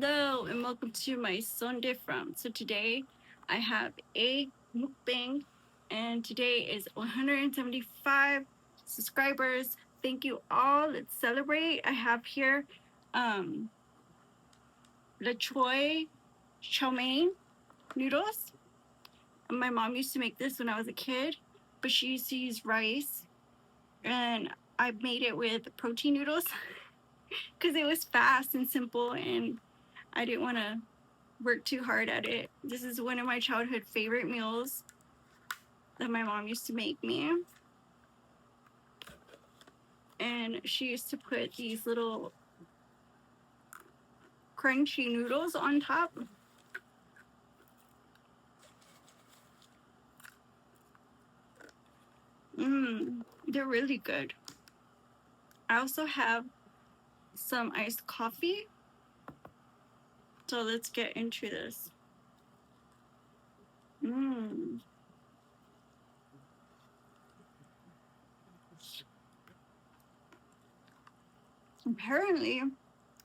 Hello and welcome to my Sunday from. So today I have a mukbang and today is 175 subscribers. Thank you all. Let's celebrate. I have here um the choy chow mein noodles. My mom used to make this when I was a kid, but she used to use rice and I made it with protein noodles because it was fast and simple and I didn't want to work too hard at it. This is one of my childhood favorite meals that my mom used to make me. And she used to put these little crunchy noodles on top. They're really good. I also have some iced coffee. So let's get into this. Apparently,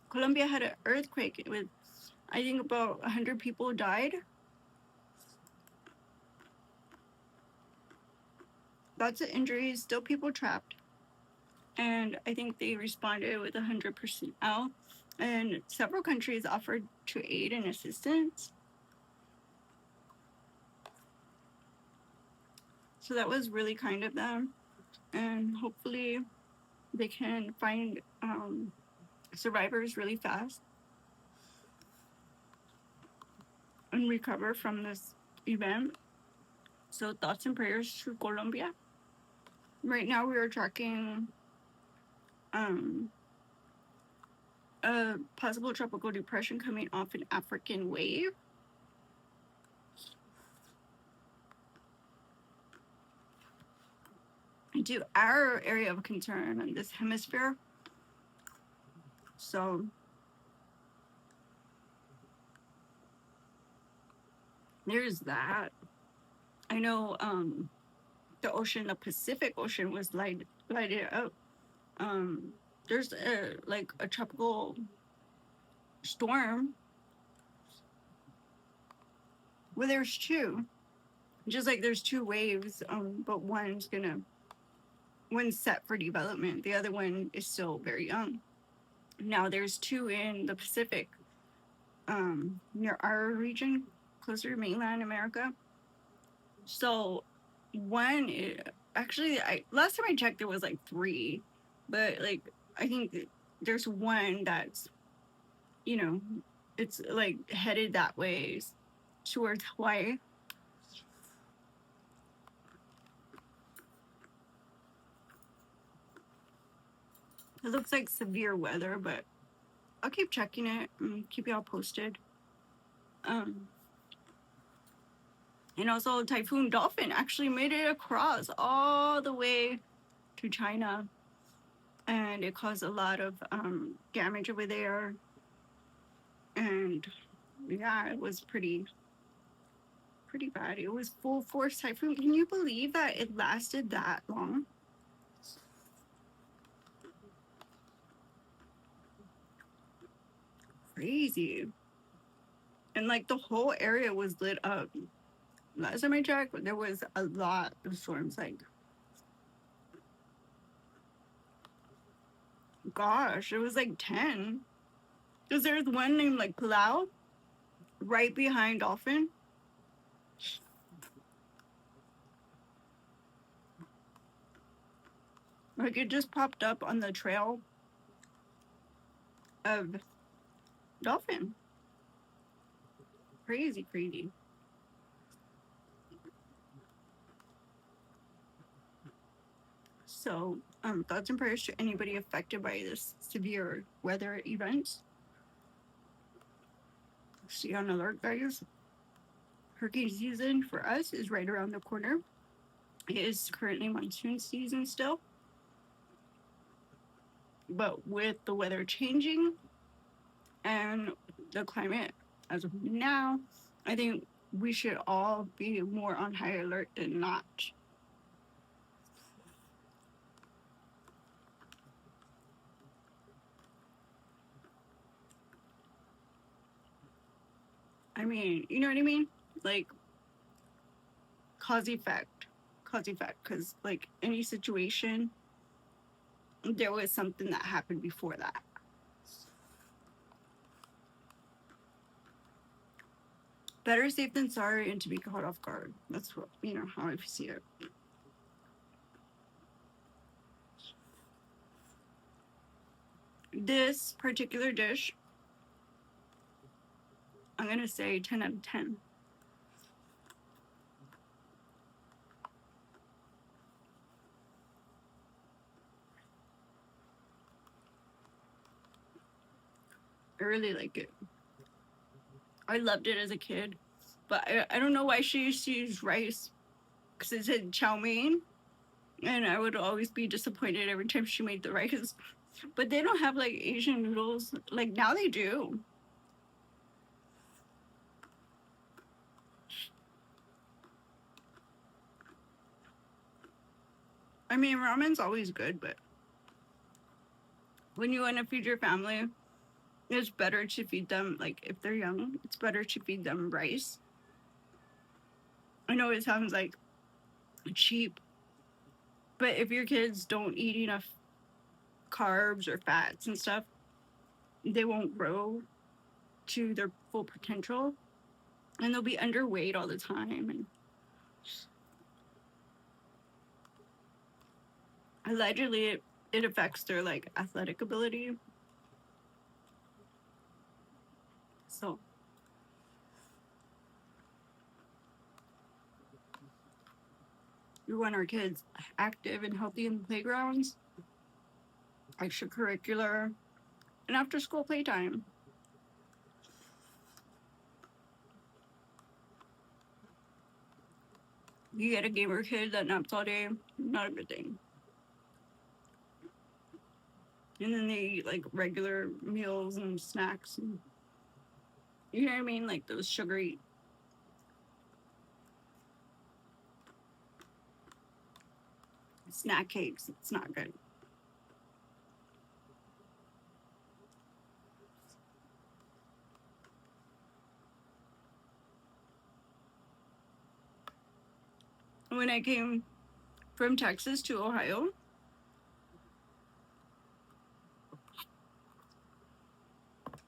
Colombia had an earthquake with, I think, about 100 people died. Lots of injuries, still people trapped. And I think they responded with 100 personnel. And several countries offered to aid and assistance. So that was really kind of them. And hopefully they can find survivors really fast and recover from this event. So thoughts and prayers to Colombia. Right now we are tracking a possible tropical depression coming off an African wave. To our area of concern in this hemisphere. So there's that. I know the ocean, the Pacific Ocean was lighted up. There's a tropical storm where there's two. Just like there's two waves, but one's set for development. The other one is still very young. Now there's two in the Pacific, near our region, closer to mainland America. So one actually, last time I checked there was like three, but like I think there's one that's, it's like headed that way towards Hawaii. It looks like severe weather, but I'll keep checking it and keep y'all posted. And also Typhoon Dolphin actually made it across all the way to China, and it caused a lot of damage over there. And yeah, it was pretty bad. It was full force typhoon. Can you believe that it lasted that long? Crazy. And like the whole area was lit up. Last time I checked, there was a lot of storms. Like, gosh, it was like 10. Because there's one named like Palau right behind Dolphin. Like it just popped up on the trail of Dolphin. Crazy, crazy. So, thoughts and prayers to anybody affected by this severe weather event. Stay on alert, guys. Hurricane season for us is right around the corner. It is currently monsoon season still. But with the weather changing and the climate as of now, I think we should all be more on high alert than not. I mean, you know what I mean? Like, cause effect. Cause effect. Because, like, any situation, there was something that happened before that. Better safe than sorry and to be caught off guard. That's what, you know, how I see it. This particular dish, I'm going to say 10 out of 10. I really like it. I loved it as a kid, but I don't know why she used to use rice because it said chow mein, and I would always be disappointed every time she made the rice. But they don't have like Asian noodles. Like now they do. I mean, ramen's always good, but when you want to feed your family, it's better to feed them, like if they're young, it's better to feed them rice. I know it sounds like cheap, but if your kids don't eat enough carbs or fats and stuff, they won't grow to their full potential and they'll be underweight all the time. And allegedly, it affects their like athletic ability. So we want our kids active and healthy in the playgrounds, extracurricular, and after school playtime. You get a gamer kid that naps all day, not a good thing. And then they eat like regular meals and snacks. And, you know what I mean? Like those sugary snack cakes. It's not good. When I came from Texas to Ohio,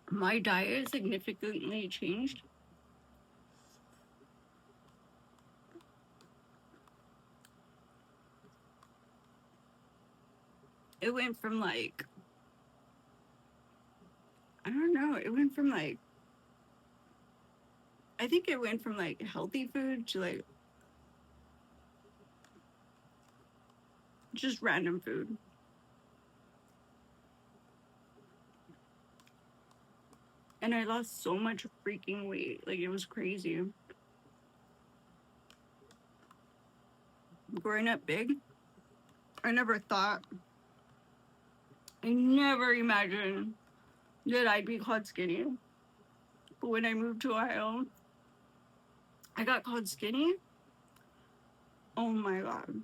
my diet significantly changed. It went from like, I don't know, it went from like, I think it went from like healthy food to like just random food. And I lost so much freaking weight. Like it was crazy. Growing up big, I never thought, I never imagined that I'd be called skinny. But when I moved to Ohio, I got called skinny. Oh my God.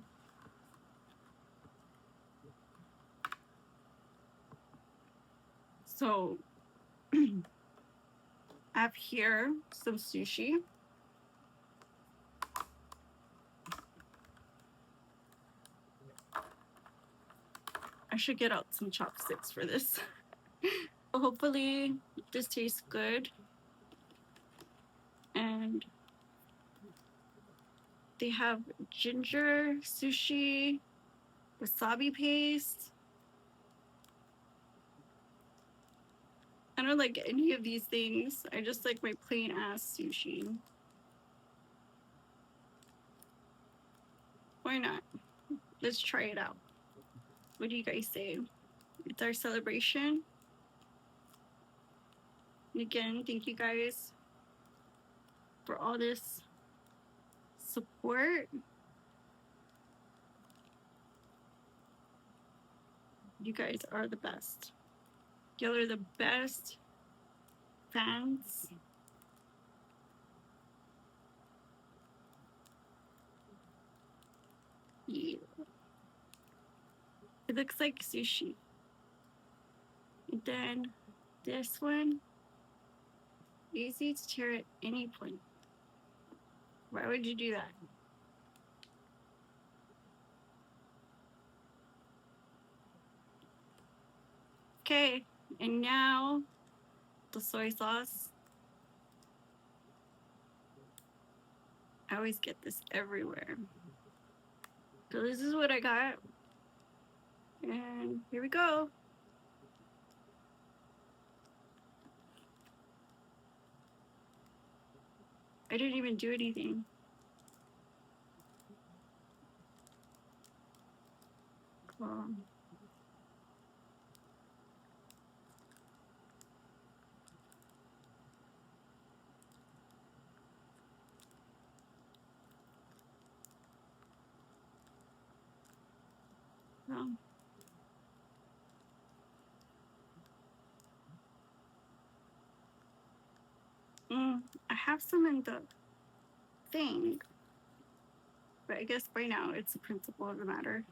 So I have here some sushi. I should get out some chopsticks for this. Hopefully this tastes good. And they have ginger sushi, wasabi paste. I don't like any of these things. I just like my plain ass sushi. Why not? Let's try it out. What do you guys say? It's our celebration. And again, thank you guys for all this support. You guys are the best. Y'all are the best fans. Yeah. It looks like sushi. And then this one, easy to tear at any point. Why would you do that? Okay, and now the soy sauce. I always get this everywhere. So this is what I got. And here we go. I didn't even do anything. Cool. Well, I have some in the thing, but I guess by now it's the principle of the matter.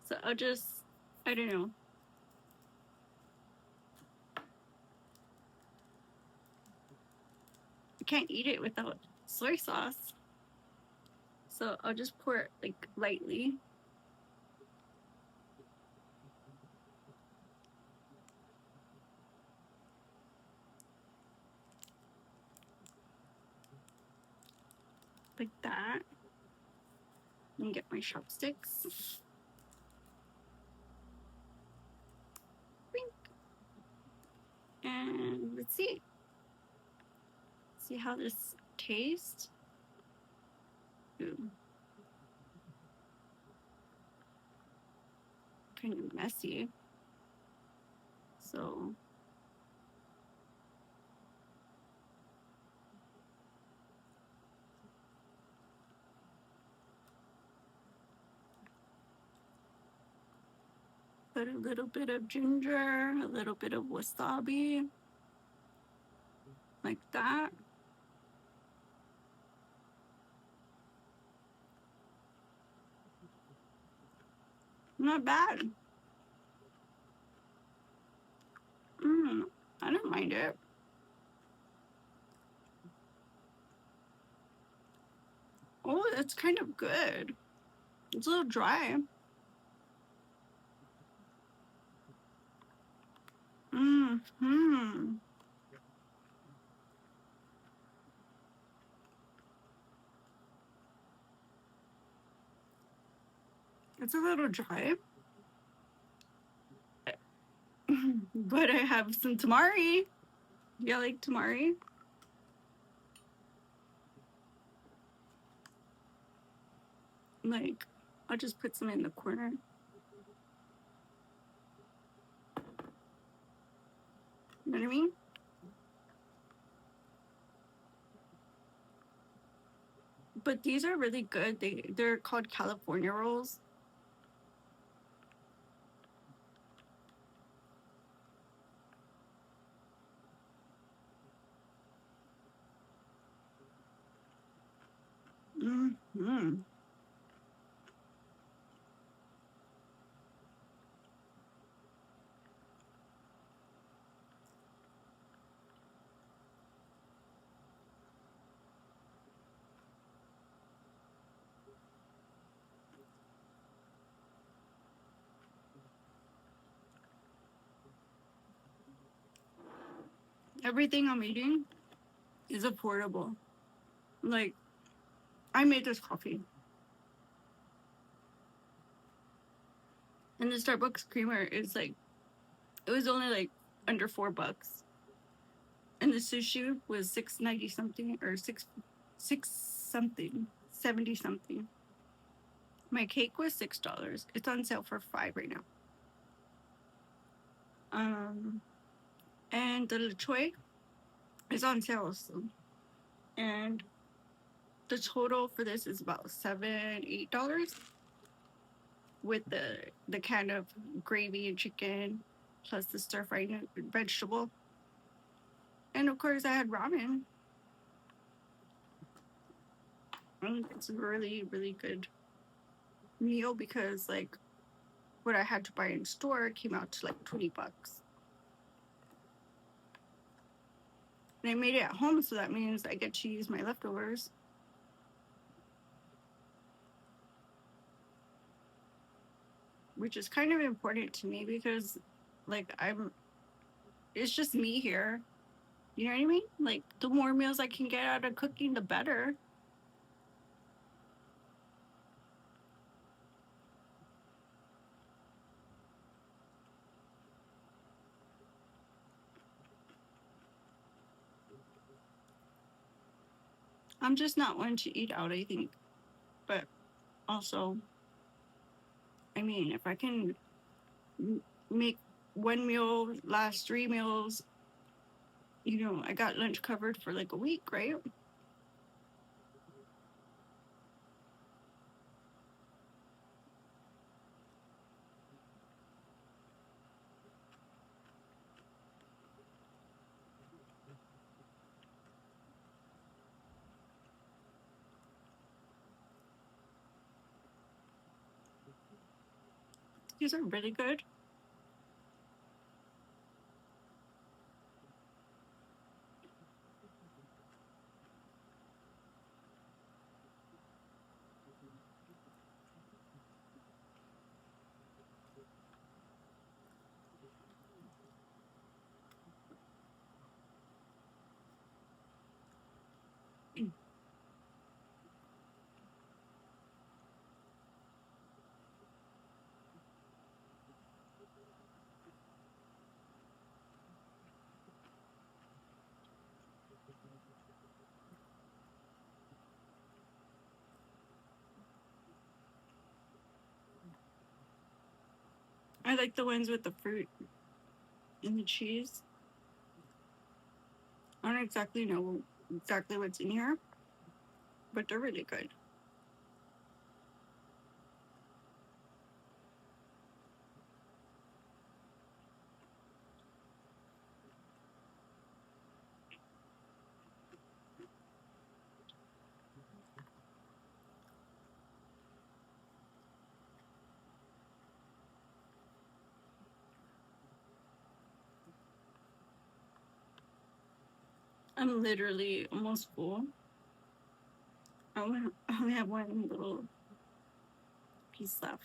So I'll just, I don't know. I can't eat it without soy sauce. So I'll just pour it like lightly. Like that. And get my chopsticks. And let's see. See how this tastes. Ooh. Kind of messy. So put a little bit of ginger, a little bit of wasabi, like that. Not bad. I don't mind it. Oh, that's kind of good. It's a little dry. Mm-hmm. It's a little dry. But I have some tamari. You like tamari? Like, I'll just put some in the corner. You know what I mean? But these are really good. They're called California rolls. Mm-hmm. Everything I'm eating is affordable. Like, I made this coffee. And the Starbucks creamer is like, it was only like under $4. And the sushi was $6.90 something or six something, 70 something. My cake was $6. It's on sale for $5 right now. And the choy is on sale also. And the total for this is about $7-8 with the kind of gravy and chicken plus the stir fried vegetable. And of course I had ramen. And it's a really, really good meal because like what I had to buy in store came out to like $20. And I made it at home, so that means I get to use my leftovers. Which is kind of important to me because, like, it's just me here. You know what I mean? Like, the more meals I can get out of cooking, the better. I'm just not one to eat out, I think. But also, I mean, if I can make one meal last 3 meals, I got lunch covered for like a week, right? These are really good. I like the ones with the fruit and the cheese. I don't exactly know exactly what's in here, but they're really good. I'm literally almost full. I only have one little piece left.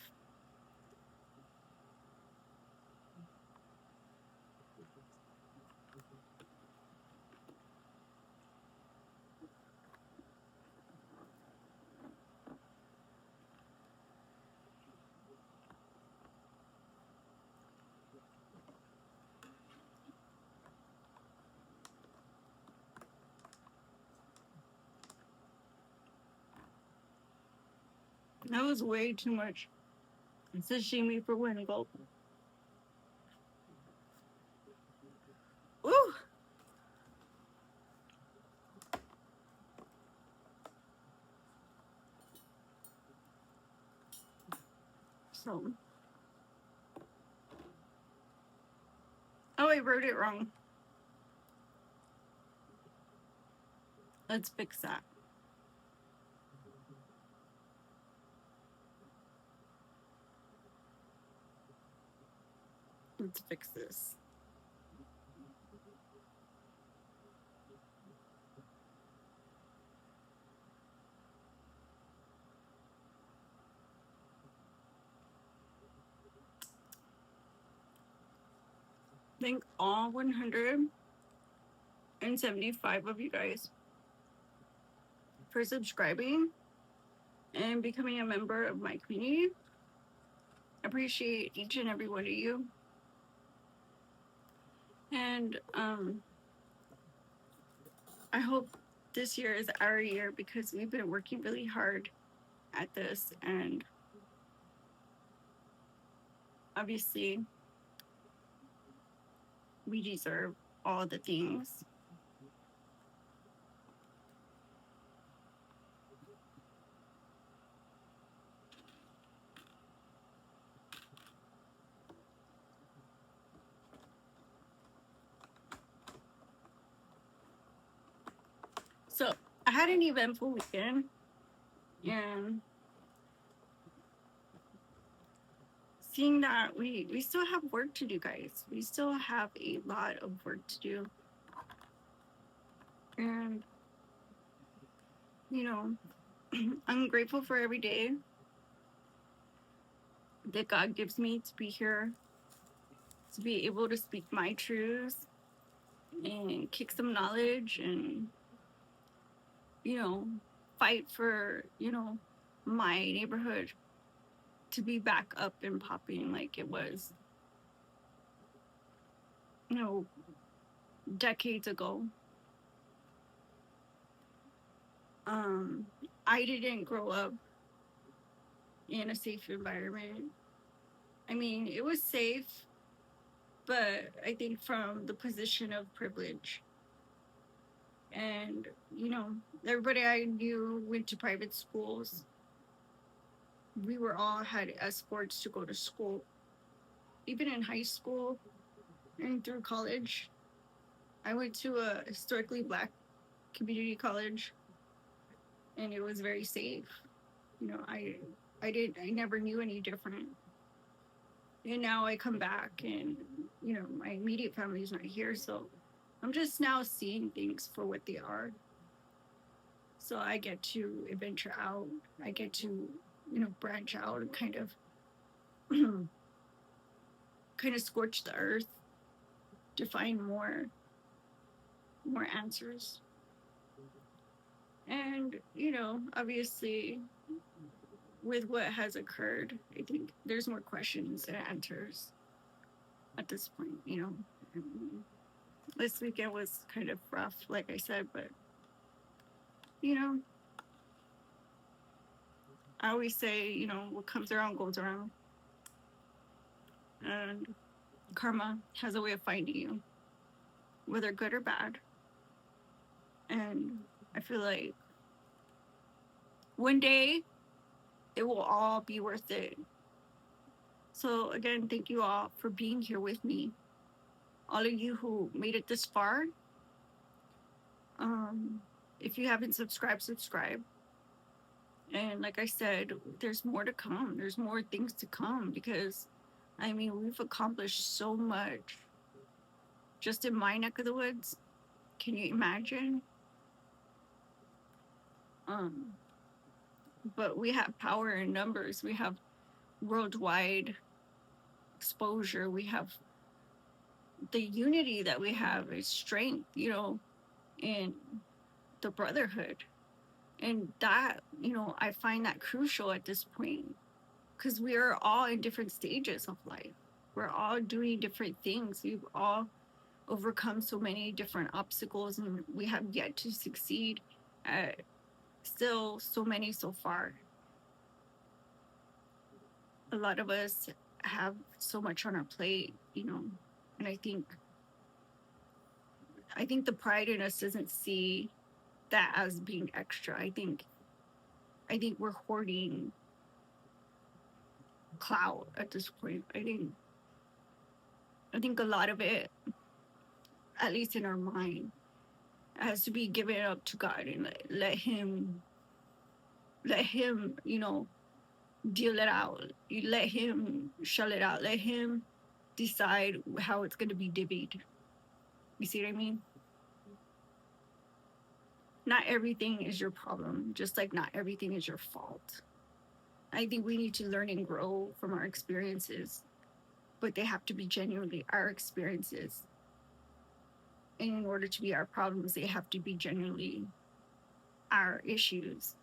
That was way too much sashimi for one gulp. Ooh! So, oh, I wrote it wrong. Let's fix that. Let's fix this. Thank all 175 of you guys for subscribing and becoming a member of my community. I appreciate each and every one of you. And I hope this year is our year because we've been working really hard at this, and obviously we deserve all the things. So I had an eventful weekend, and seeing that we still have work to do, guys. We still have a lot of work to do. And, you know, I'm grateful for every day that God gives me to be here, to be able to speak my truths and kick some knowledge and, you know, fight for, my neighborhood to be back up and popping like it was, you know, decades ago. Um, I didn't grow up in a safe environment. I mean, it was safe, but I think from the position of privilege. And, everybody I knew went to private schools. We were all had escorts to go to school. Even in high school and through college, I went to a historically Black community college, and it was very safe. I never knew any different. And now I come back, and my immediate family is not here, so I'm just now seeing things for what they are. So I get to venture out. I get to branch out and kind of scorch the earth to find more answers. And obviously, with what has occurred, I think there's more questions than answers at this point. This weekend was kind of rough, like I said, but I always say, what comes around goes around, and karma has a way of finding you, whether good or bad. And I feel like one day it will all be worth it. So again, thank you all for being here with me. All of you who made it this far. If you haven't subscribed, subscribe. And like I said, there's more to come. There's more things to come because, we've accomplished so much just in my neck of the woods. Can you imagine? But we have power in numbers. We have worldwide exposure. We have the unity that we have is strength, in the brotherhood. And that, I find that crucial at this point because we are all in different stages of life. We're all doing different things. We've all overcome so many different obstacles, and we have yet to succeed at still so many so far. A lot of us have so much on our plate, and I think the pride in us doesn't see that as being extra. I think we're hoarding clout at this point. I think a lot of it, at least in our mind, has to be given up to God and let him deal it out. You let him shell it out. Let him decide how it's going to be divvied. You see what I mean? Not everything is your problem, just like not everything is your fault. I think we need to learn and grow from our experiences, but they have to be genuinely our experiences. And in order to be our problems, they have to be genuinely our issues.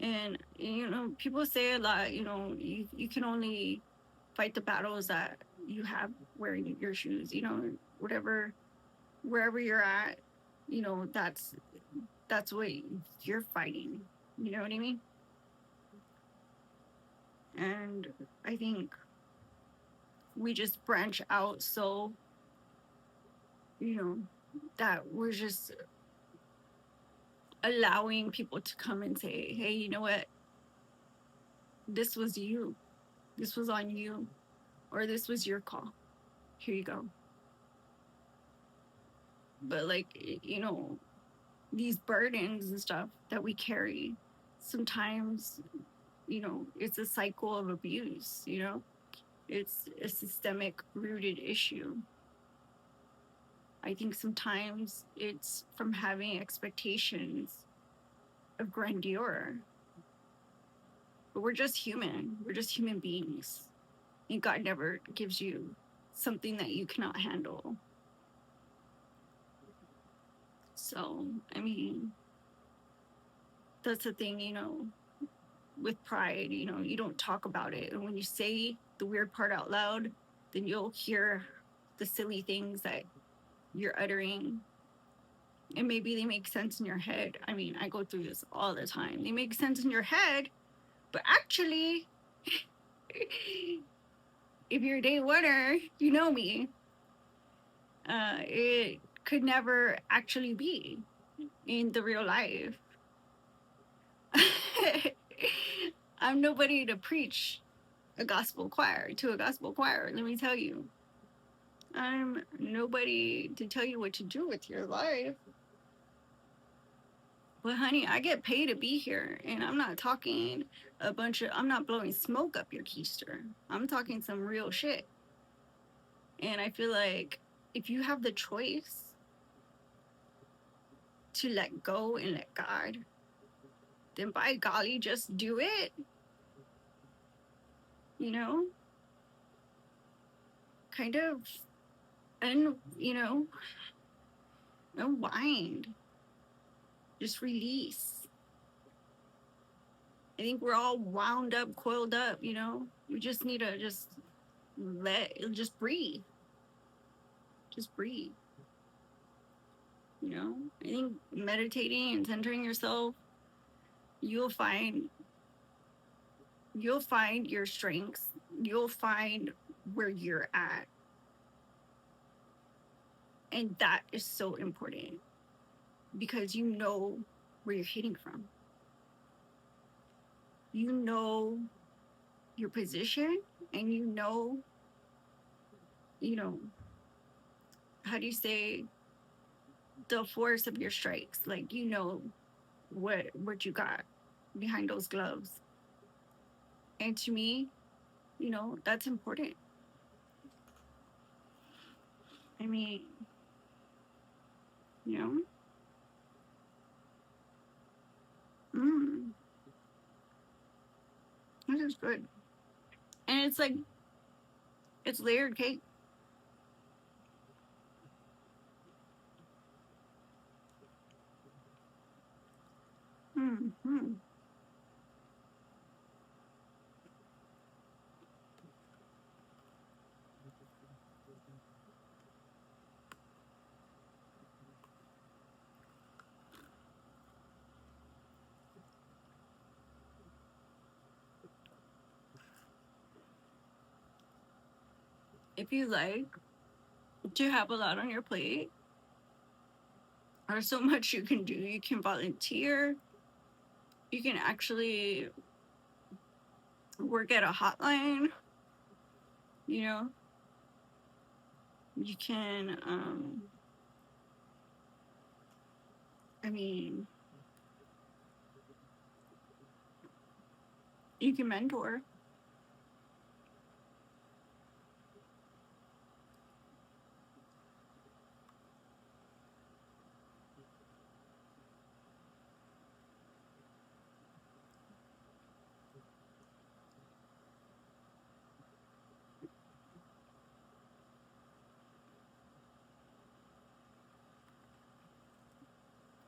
And people say a lot, you can only fight the battles that you have wearing your shoes, wherever you're at, that's what you're fighting. You know what I mean? And I think we just branch out so that we're just allowing people to come and say, hey, you know what, this was you, this was on you, or this was your call, here you go. But these burdens and stuff that we carry, sometimes it's a cycle of abuse. It's a systemic rooted issue. I think sometimes it's from having expectations of grandeur. But we're just human. We're just human beings. And God never gives you something that you cannot handle. So, I mean, that's the thing, you know, with pride, you know, you don't talk about it. And when you say the weird part out loud, then you'll hear the silly things that you're uttering. And maybe they make sense in your head. I mean, I go through this all the time. They make sense in your head, but actually, if you're a day oneer, you know me. It could never actually be in the real life. I'm nobody to preach a gospel choir to a gospel choir. Let me tell you, I'm nobody to tell you what to do with your life. But honey, I get paid to be here, and I'm not talking I'm not blowing smoke up your keister. I'm talking some real shit. And I feel like if you have the choice to let go and let God, then by golly, just do it. You know, kind of, you know, unwind, just release. I think we're all wound up, coiled up, you know. We just need to just breathe. Just breathe. You know, I think meditating and centering yourself, you'll find your strengths. You'll find where you're at. And that is so important because you know where you're hitting from. You know your position, and you know, how do you say, the force of your strikes. Like, you know what you got behind those gloves. And to me, you know, that's important. I mean, you know, this is good. And it's like, it's layered cake. Mm-hmm. If you like to have a lot on your plate, or so much you can do, you can volunteer. You can actually work at a hotline. You know, you can, I mean, you can mentor.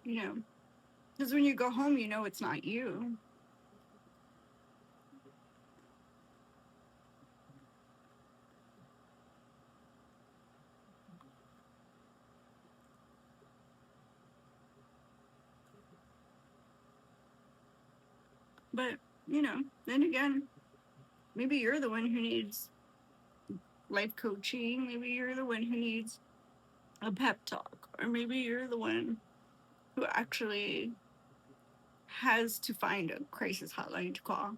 You know, because when you go home, you know it's not you. But, you know, then again, maybe you're the one who needs life coaching. Maybe you're the one who needs a pep talk. Or maybe you're the one who actually has to find a crisis hotline to call.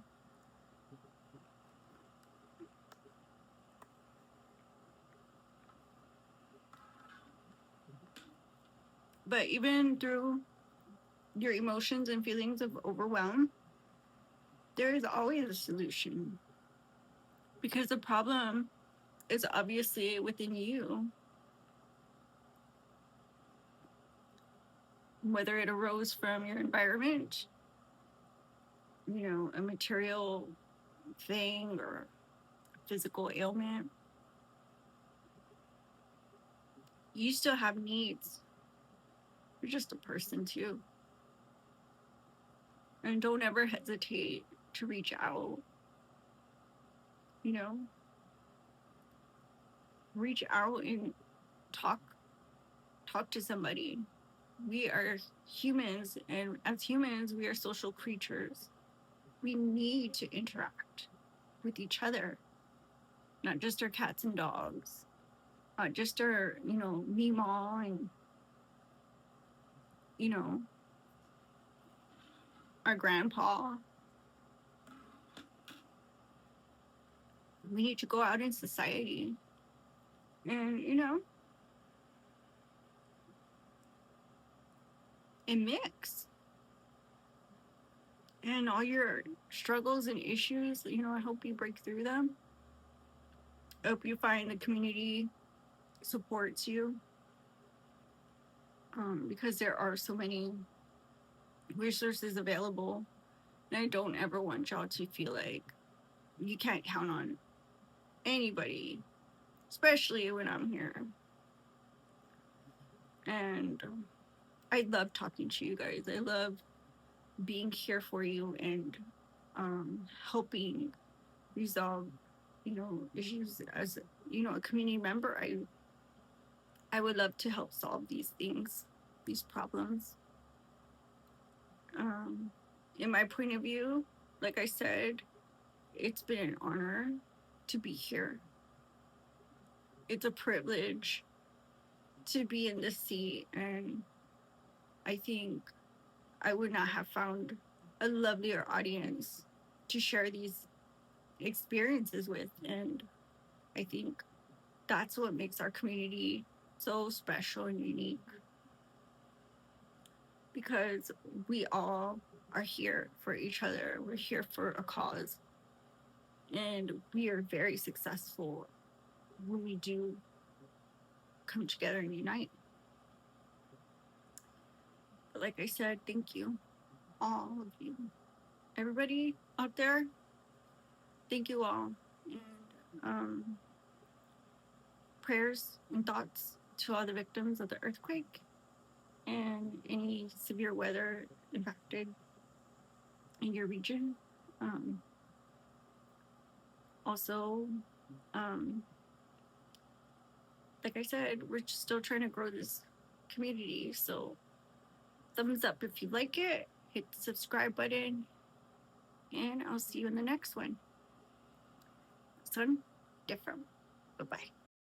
But even through your emotions and feelings of overwhelm, there is always a solution. because the problem is obviously within you. Whether it arose from your environment, a material thing or physical ailment, you still have needs. You're just a person too. And don't ever hesitate to reach out. Reach out and talk to somebody. We are humans, and as humans, we are social creatures. We need to interact with each other, not just our cats and dogs, not just our, Meemaw and, our grandpa. We need to go out in society and, and mix. And all your struggles and issues, I hope you break through them. I hope you find the community supports you. Because there are so many resources available. And I don't ever want y'all to feel like you can't count on anybody, especially when I'm here. And I love talking to you guys. I love being here for you and helping resolve, issues as, a community member. I would love to help solve these things, these problems. In my point of view, like I said, it's been an honor to be here. It's a privilege to be in this seat, and I think I would not have found a lovelier audience to share these experiences with. And I think that's what makes our community so special and unique, because we all are here for each other. We're here for a cause, and we are very successful when we do come together and unite. But like I said, thank you, all of you, everybody out there. Thank you all. And prayers and thoughts to all the victims of the earthquake and any severe weather impacted in your region. Also, like I said, we're still trying to grow this community. So thumbs up if you like it, hit the subscribe button, and I'll see you in the next one. This one, different. Bye-bye.